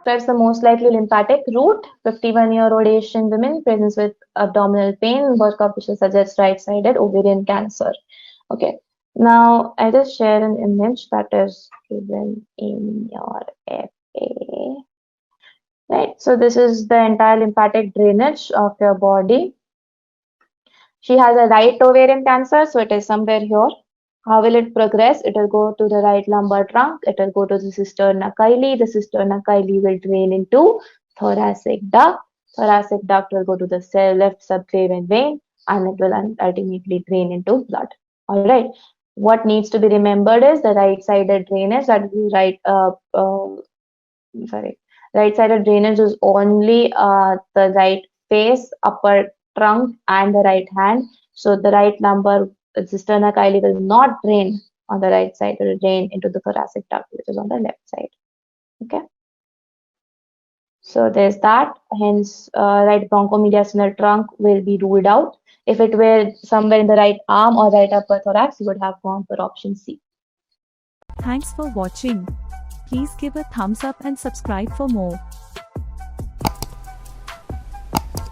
describes the most likely lymphatic route. 51-year-old Asian women presents with abdominal pain. Birth coefficient suggests right-sided ovarian cancer. Okay. Now I just share an image that is given in your FA. Right. So this is the entire lymphatic drainage of your body. She has a right ovarian cancer, so it is somewhere here. How will it progress? It will go to the right lumbar trunk. It will go to the cisterna chyli. The cisterna chyli will drain into thoracic duct. Thoracic duct will go to the left subclavian vein, and it will ultimately drain into blood. All right. What needs to be remembered is the right-sided drainage. That is right-sided drainage is only the right face, upper trunk, and the right hand. So the right lumbar cisterna chyli will not drain on the right side, it will drain into the thoracic duct, which is on the left side. Okay. So there's that. Hence, right bronchomediastinal trunk will be ruled out. If it were somewhere in the right arm or right upper thorax, you would have gone for option C. Thanks for watching. Please give a thumbs up and subscribe for more.